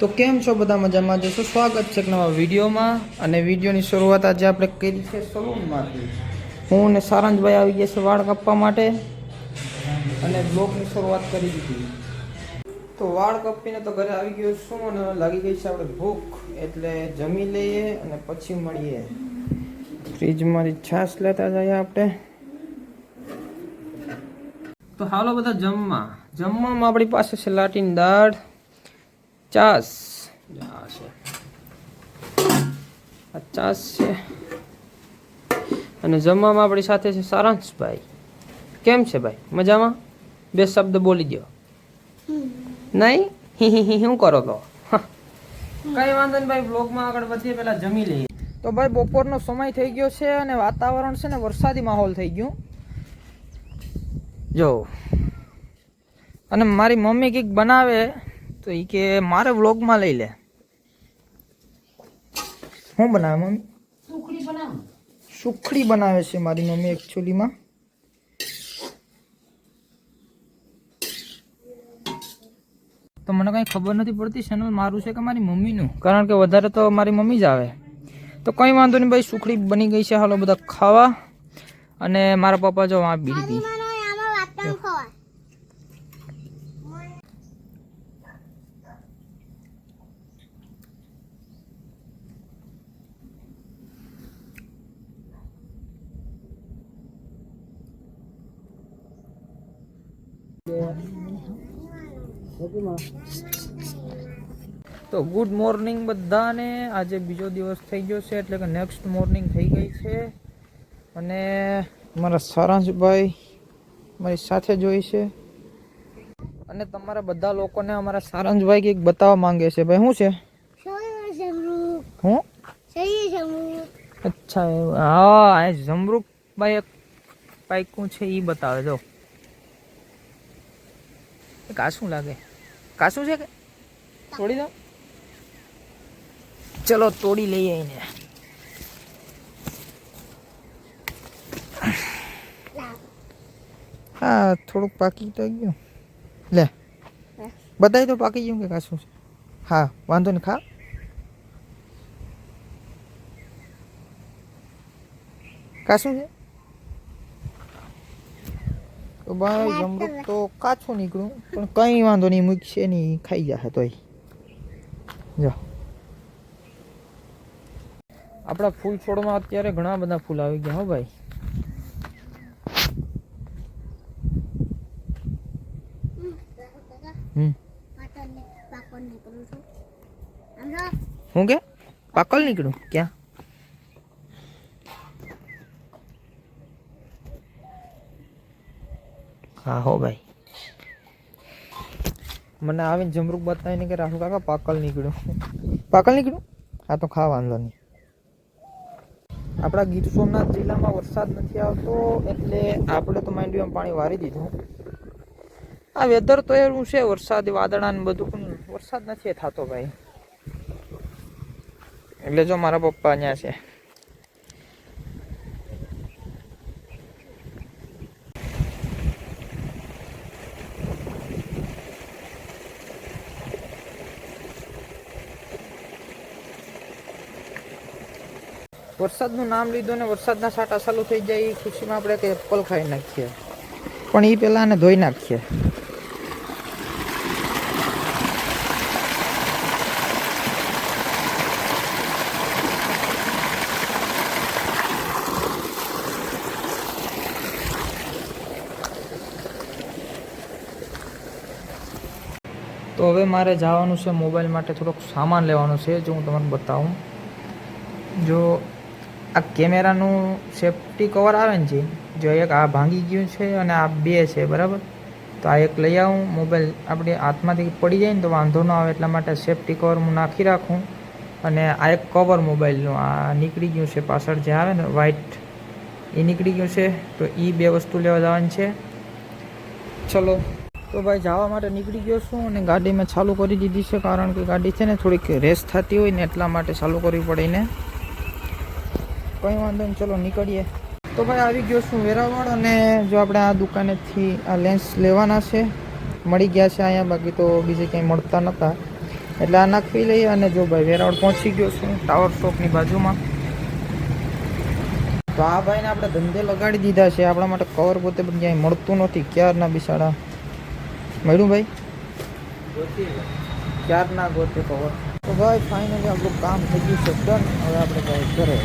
તો કેમ છો બધા મજામાં જશો? સ્વાગત છે એક નવા વિડીયોમાં. અને વિડીયોની શરૂઆત આજે આપણે કરી છે સલૂનમાંથી. હું અને સારંગભાઈ આવી ગયા છે વાળ કાપવા માટે અને બ્લોગની શરૂઆત કરી દીધી. તો વાળ કાપીને તો ઘરે આવી ગયો છું અને લાગી ગઈ છે આપણે ભૂખ, એટલે જમી લઈએ અને પછી મળીએ. ફ્રીજમાંથી છાશ લેતા જઈએ આપણે. તો હાલો બધા જમવામાં આપણી પાસે છે લાટીની દાળ, ચાસ છે અને જમવામાં આપણી સાથે છે સારાંશભાઈ. કેમ છે ભાઈ? મજામાં? બે શબ્દ બોલી દો. નહીં શું કરો તો? કઈ વાંધો નહીં ભાઈ, બ્લોગમાં આગળ વધીએ પહેલા જમી લઈએ. તો ભાઈ બપોરનો સમય થઈ ગયો છે અને વાતાવરણ છે ને વરસાદી માહોલ થઈ ગયું જો. અને મારી મમ્મી કંઈક બનાવે તો એ કે મારે વ્લોગમાં લઈ લે. શું બનાવે મમ્મી? સુખડી બનાવે છે મારી મમ્મી એકચ્યુઅલીમાં. તો મને કંઈ ખબર નથી પડતી ચેનલ મારું છે કે મારી મમ્મીનું, કારણ કે વધારે તો મારી મમ્મી જ આવે. તો કંઈ વાંધો નહીં ભાઈ, સુખડી બની ગઈ છે. હાલો બધા ખાવા. અને મારા પપ્પા જો આ બીડી તો ગુડ મોર્નિંગ બધાને. આજે બીજો દિવસ થઈ ગયો છે, એટલે કે નેક્સ્ટ મોર્નિંગ થઈ ગઈ છે. અને મારા સારાંશભાઈ મારી સાથે જોઈ છે. અને તમારા બધા લોકોને અમારા સારાંશભાઈ કંઈક બતાવવા માંગે છે. ભાઈ શું છે? હું અચ્છા હા, જમરૂક ભાઈ એક પાઈકું છે એ બતાવે. જો કાશું લાગે. કાશું છે કે તોડી દો? ચલો તોડી લઈએ એને. હા થોડુંક પાકી તો ગયું. લે બતાવી તો પાકી ગયું કે કાશું છે? હા વાંધો નહીં, ખા. કાશું છે તો ભાઈ જમરૂક તો કાચું નીકળ્યું, પણ કંઈ વાંધો નહીં, મૂકશે નહીં, ખાઈ જશે તોય. જો આપણા ફૂલ છોડમાં અત્યારે ઘણા બધા ફૂલ આવી ગયા હો ભાઈ. હું કે પાકલ નીકળ્યું? ક્યાં? હા હો ભાઈ, મને આવીને જમરૂક બતાવીને કે રાહુલ કાકા પાકલ નીકળ્યું. પાકલ નીકળ્યું? હા તો ખા, વાંધો નહીં. આપણા ગીર સોમનાથ જિલ્લામાં વરસાદ નથી આવતો, એટલે આપણે તો માંડવીમાં પાણી વારી દીધું. આ વેધર તો એવું છે, વરસાદી વાદળા ને બધું, પણ વરસાદ નથી થતો ભાઈ. એટલે જો મારા પપ્પા અહીંયા છે. વરસાદનું નામ લીધું ને વરસાદના છાંટા ચાલુ થઈ જાય, એ ખુશીમાં આપણે કે એપલ ખાઈ નાખીએ, પણ એ પહેલાં એને ધોઈ નાખીએ. તો હવે મારે જવાનું છે મોબાઈલ માટે થોડોક સામાન લેવાનું છે, જો હું તમને બતાવું. જો આ કેમેરાનું સેફ્ટી કવર આવે ને, જો એક આ ભાંગી ગયું છે અને આ બે છે બરાબર. તો આ એક લઈ આવું. મોબાઈલ આપણે હાથમાંથી પડી જાય ને તો વાંધો ન આવે, એટલા માટે સેફ્ટી કવર હું નાખી રાખું. અને આ એક કવર મોબાઈલનું આ નીકળી ગયું છે, પાછળ જે આવે ને વ્હાઈટ એ નીકળી ગયું છે. તો એ બે વસ્તુ લેવા જવાની છે. ચલો તો ભાઈ જવા માટે નીકળી ગયો છું અને ગાડી મેં ચાલુ કરી દીધી છે, કારણ કે ગાડી છે ને થોડીક રેસ થતી હોય ને એટલા માટે ચાલુ કરવી પડે ને. કંઈ વાંધો નહીં, ચલો નીકળીએ. તો ભાઈ આવી ગયો છું વેરાવળ, અને જો આપણે આ દુકાનેથી આ લેન્સ લેવાના છે, મળી ગયા છે અહીંયા, બાકી તો બીજે ક્યાંય મળતા નહોતા. એટલે આ નાખવી લઈએ. અને જો ભાઈ વેરાવળ પહોંચી ગયો છું ટાવર સ્ટોપની બાજુમાં. તો આ ભાઈને આપણે ધંધે લગાડી દીધા છે. આપણા માટે કવર પોતે પણ ક્યાંય મળતું નથી. ક્યારના બિસાડા મળ્યું ભાઈ, ક્યારના ગોતે કવર. તો ભાઈ ફાઇનલી આપણું કામ થઈ ગયું છે ડન. હવે આપણે ભાઈ ઘરે